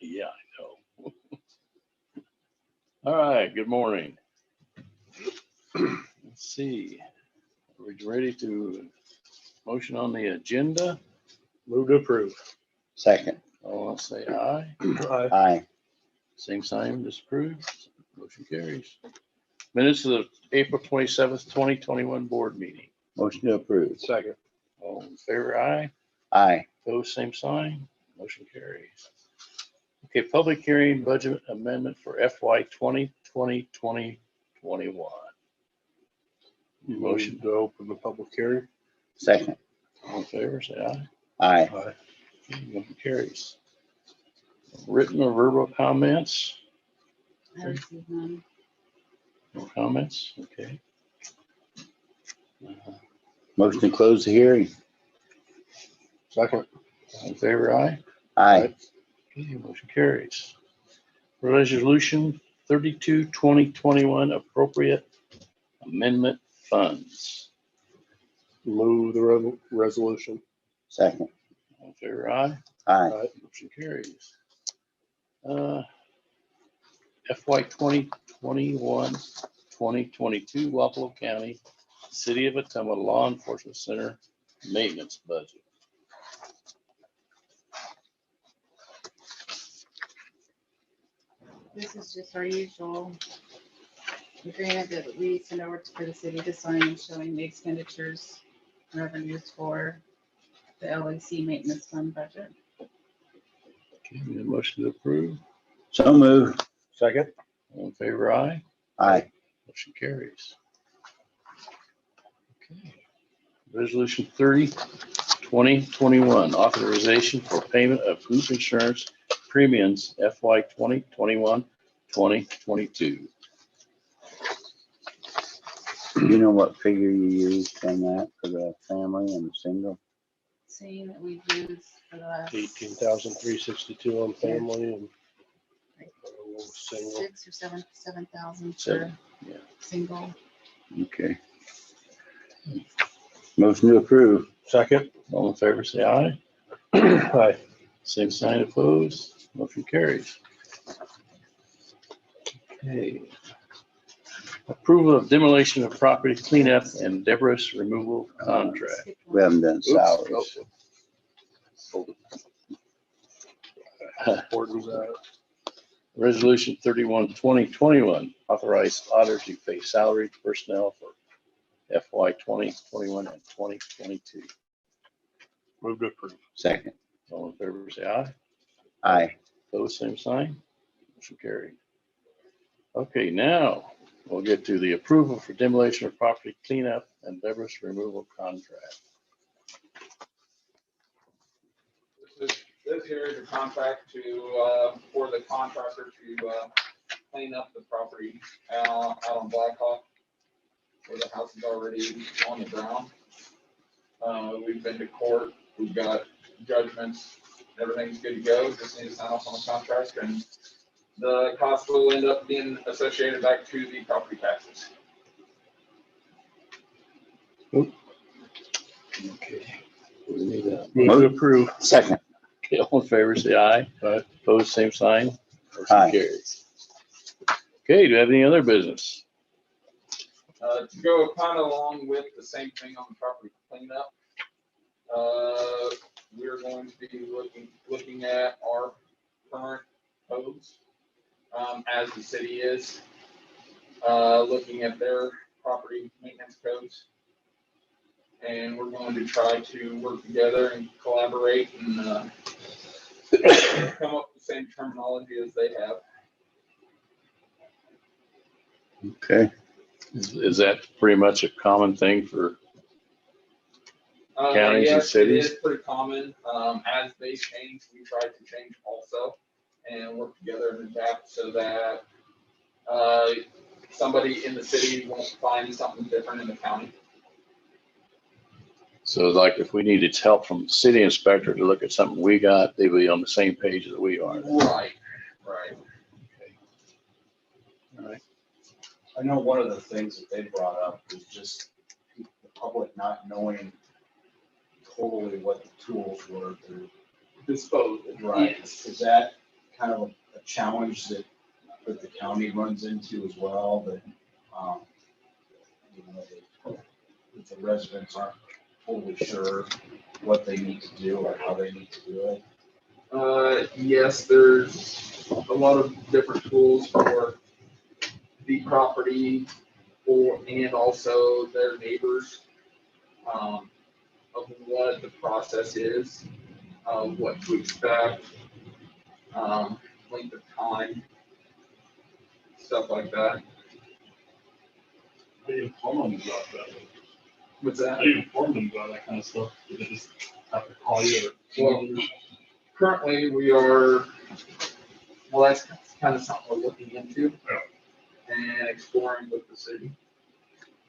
Yeah, I know. All right, good morning. Let's see. Are we ready to motion on the agenda? Move to approve. Second. All want to say aye. Aye. Aye. Same sign, disapproved. Motion carries. Minutes of the April 27th, 2021 board meeting. Motion to approve. Second. All in favor, aye. Aye. Opposed, same sign. Motion carries. Okay, public hearing budget amendment for FY 2020-2021. Motion to open the public hearing. Second. All in favor, say aye. Aye. Aye. Motion carries. Written or verbal comments? I received none. No comments? Okay. Motion to close the hearing. Second. All in favor, aye. Aye. Okay, motion carries. Resolution 32-2021 appropriate amendment funds. Move the resolution. Second. All in favor, aye. Aye. Aye. Motion carries. FY 2021-2022 Wapello County, City of Ottumwa Law Enforcement Center maintenance budget. This is just our usual agreement that we send over for the city to sign, showing the expenditures, revenues for the LAC maintenance fund budget. Okay, we have a motion to approve. So move. Second. All in favor, aye. Aye. Motion carries. Okay. Resolution 30-2021 authorization for payment of group insurance premiums FY 2021-2022. Do you know what figure you used on that for the family and the single? Seeing that we've used for the last 18,362 on family and single. 6 or 7,000 Seven, for yeah. single. Okay. Motion to approve. Second. All in favor, say aye. Aye. Same sign opposed. Motion carries. Okay. Approval of demolition of property cleanup and debris removal contract. Skip We one. haven't done Oops. salaries. Important that. Resolution 31-2021 authorized auditors to pay salaried personnel for FY 2021 and 2022. Move to approve. Second. All in favor, say aye. Aye. Those same sign. Motion carried. Okay, now we'll get to the approval for demolition of property cleanup and debris removal contract. This here is a contract to, for the contractor to, clean up the property out on Blackhawk, where the house is already on the ground. We've been to court, we've got judgments, everything's good to go, just need to sign off on the contract, and the cost will end up being associated back to the property taxes. Okay. We need a Move to approve. Second. okay, all in favor, say aye. Aye. Opposed, same sign. Motion Aye. carries. Okay, do you have any other business? To go kind of along with the same thing on the property cleanup, we're going to be looking at our current codes, as the city is, looking at their property maintenance codes. And we're going to try to work together and collaborate and come up with the same terminology as they have. Okay. Is that pretty much a common thing for counties and Yes, cities? it is pretty common. As they change, we try to change also and work together and adapt so that somebody in the city won't find something different in the county. So like if we needed help from the city inspector to look at something we got, they'd be on the same page that we are. Right, right. All right. I know one of the things that they brought up is just the public not knowing totally what the tools were to Dispose. right. Yes. Is that kind of a challenge that the county runs into as well, that, you know, that the residents aren't totally sure what they need to do or how they need to do it. Yes, there's a lot of different tools for the property and also their neighbors, of what the process is, what to expect, length of time, stuff like that. How do you inform them about that? What's How that? do you inform them about that kind of stuff? Do they just have to call you or Well, email you? currently we are, well, that's kind of something we're looking into and exploring with the city.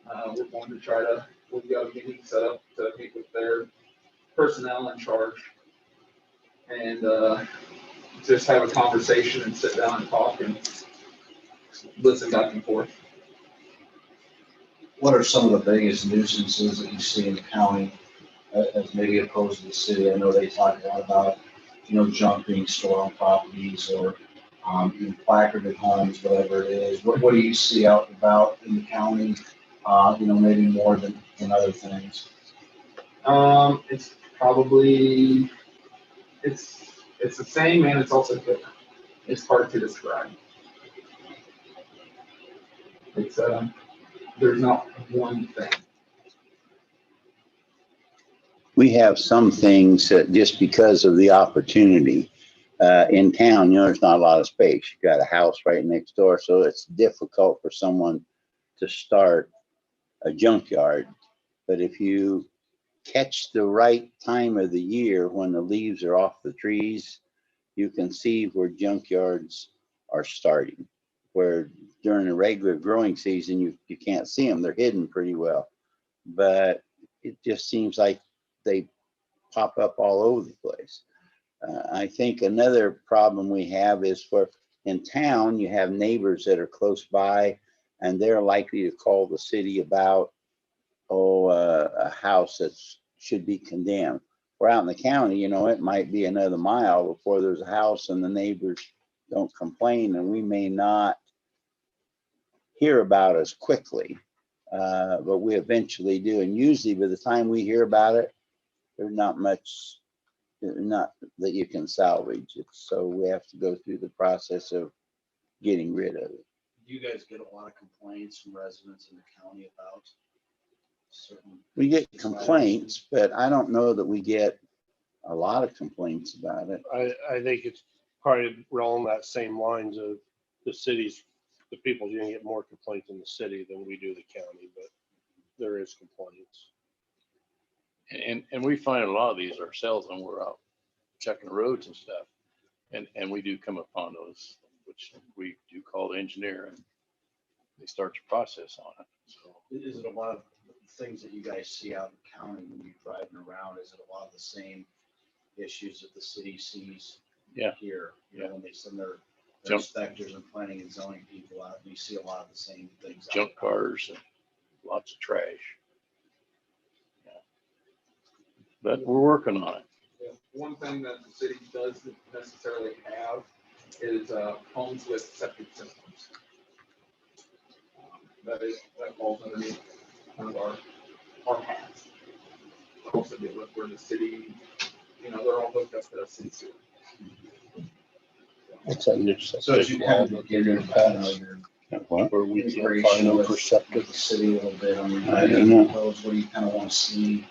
We're going to try to, we've got a meeting set up to meet with their personnel in charge and just have a conversation and sit down and talk and listen back and forth. What are some of the biggest nuisances that you see in the county as maybe opposed to the city? I know they talk a lot about, you know, junk being stored on properties or even placarded homes, whatever it is. What do you see out and about in the county, you know, maybe more than other things? It's probably, it's the same and it's also different. It's hard to describe. It's, there's not one thing. We have some things that just because of the opportunity in town, you know, there's not a lot of space. You got a house right next door, so it's difficult for someone to start a junkyard. But if you catch the right time of the year when the leaves are off the trees, you can see where junkyards are starting. Where during the regular growing season, you can't see them. They're hidden pretty well. But it just seems like they pop up all over the place. I think another problem we have is for in town, you have neighbors that are close by and they're likely to call the city about, a house that should be condemned. We're out in the county, you know, it might be another mile before there's a house and the neighbors don't complain, and we may not hear about as quickly, but we eventually do. And usually by the time we hear about it, there's not much, not that you can salvage it. So we have to go through the process of getting rid of it. Do you guys get a lot of complaints from residents in the county about certain? We get complaints, but I don't know that we get a lot of complaints about it. I think it's probably along that same lines of the cities, the people, you're gonna get more complaints in the city than we do the county, but there is complaints. And we find a lot of these ourselves when we're out checking the roads and stuff. And we do come upon those, which we do call the engineer, and they start the process on it. So Is it a lot of things that you guys see out in the county when you're driving around? Is it a lot of the same issues that the city sees Yeah. here? You know, when they send their Junk. inspectors and planning and zoning people out, and you see a lot of the same things. out junk cars and lots of trash. Yeah. But we're working on it. Yeah. One thing that the city doesn't necessarily have is homes with septic systems. That falls underneath kind of our hats. Also deal with where the city, you know, they're all hooked up to the city sewer. What's that new? So as you kind of look into your What? Where we can't find integration them with for septic. with the city a little bit, I mean, I don't know. what do you kind of want to see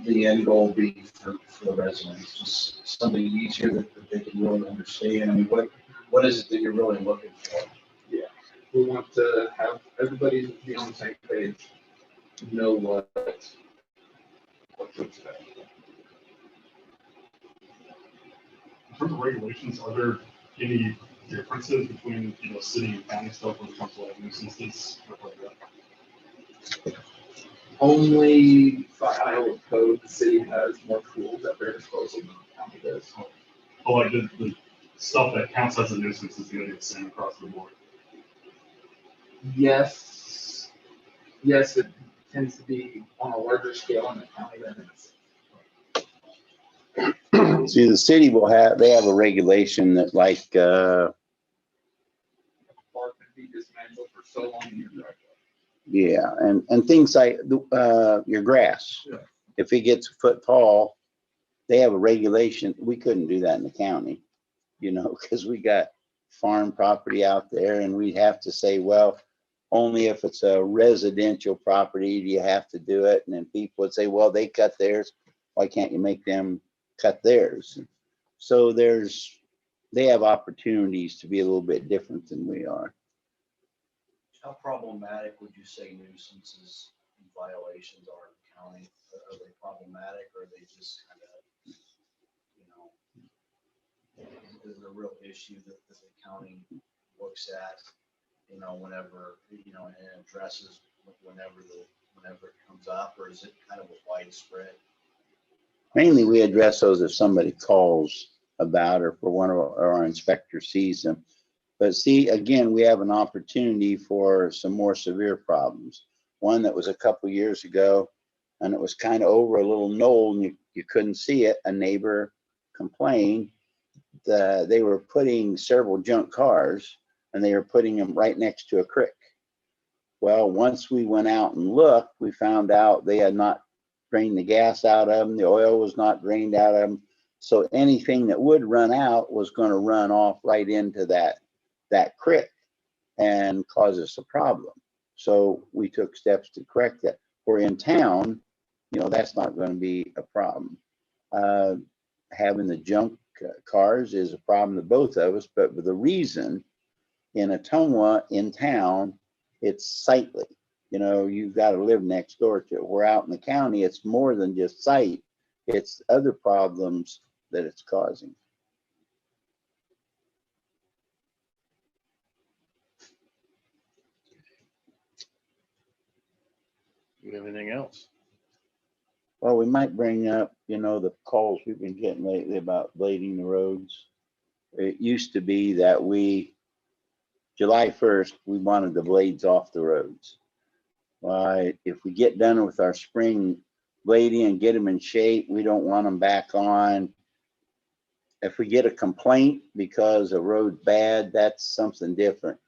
the end goal be for the residents? Just something easier that they can really understand. I mean, what is it that you're really looking for? We want to have everybody be on the same page, know what to expect. In terms of regulations, are there any differences between, you know, city and county stuff when it comes to like nuisances, stuff like that? Only by Iowa code, the city has more tools at their disposal than the county does. But like the stuff that counts as a nuisance is gonna be the same across the board. Yes, it tends to be on a larger scale in the county than it's. See, the city will have, they have a regulation that like, Park can be dismantled for so long in your driveway. yeah, and things like, your grass. Yeah. If it gets a foot tall, they have a regulation. We couldn't do that in the county, you know, because we got farm property out there and we'd have to say, well, only if it's a residential property do you have to do it. And then people would say, well, they cut theirs. Why can't you make them cut theirs? So they have opportunities to be a little bit different than we are. How problematic would you say nuisances and violations are in the county? Are they problematic or are they just kind of, you know, is it a real issue that the county looks at, you know, whenever, you know, and addresses whenever it comes up, or is it kind of a widespread? Mainly we address those if somebody calls about or for one of our inspectors sees them. But see, again, we have an opportunity for some more severe problems. One that was a couple years ago, and it was kind of over a little knoll and you couldn't see it. A neighbor complained that they were putting several junk cars and they were putting them right next to a creek. Well, once we went out and looked, we found out they had not drained the gas out of them. The oil was not drained out of them. So anything that would run out was going to run off right into that creek and cause us a problem. So we took steps to correct that. We're in town, you know, that's not going to be a problem. Having the junk cars is a problem to both of us, but the reason in Ottumwa in town, it's sightly. You know, you've got to live next door to it. We're out in the county, it's more than just sight. It's other problems that it's causing. Do you have anything else? Well, we might bring up, you know, the calls we've been getting lately about blading the roads. It used to be that July 1st, we wanted the blades off the roads. Well, if we get done with our spring blading and get them in shape, we don't want them back on. If we get a complaint because a road's bad, that's something different.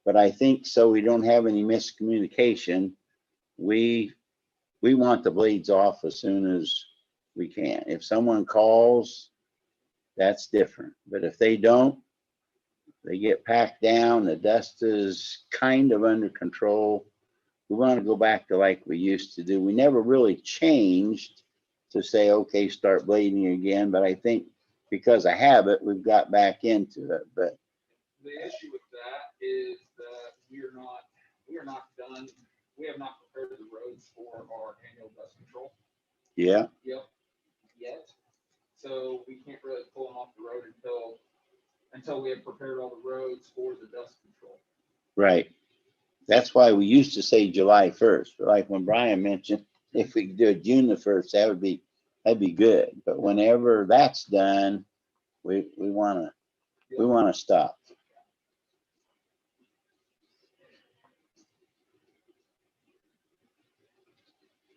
But I think so we don't have any miscommunication, we want the blades off as soon as we can. If someone calls, that's different. But if they don't, they get packed down, the dust is kind of under control. We want to go back to like we used to do. We never really changed to say, okay, start blading again. But I think because of habit, we've got back into it. But The issue with that is that we are not done. We have not prepared the roads for our annual dust control. yeah, Yet. So we can't really pull them off the road until we have prepared all the roads for the dust control. right. That's why we used to say July 1st. Like when Brian mentioned, if we could do it June the 1st, that'd be good. But whenever that's done, we wanna stop.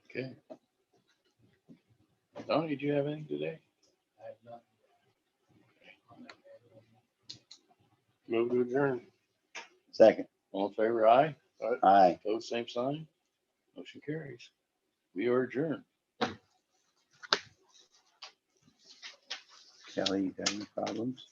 Okay. Donnie, do you have anything today? Move to adjourn. Second, All in favor, aye? aye. Opposed, same sign. Motion carries. We are adjourned. Kelly, you got any problems?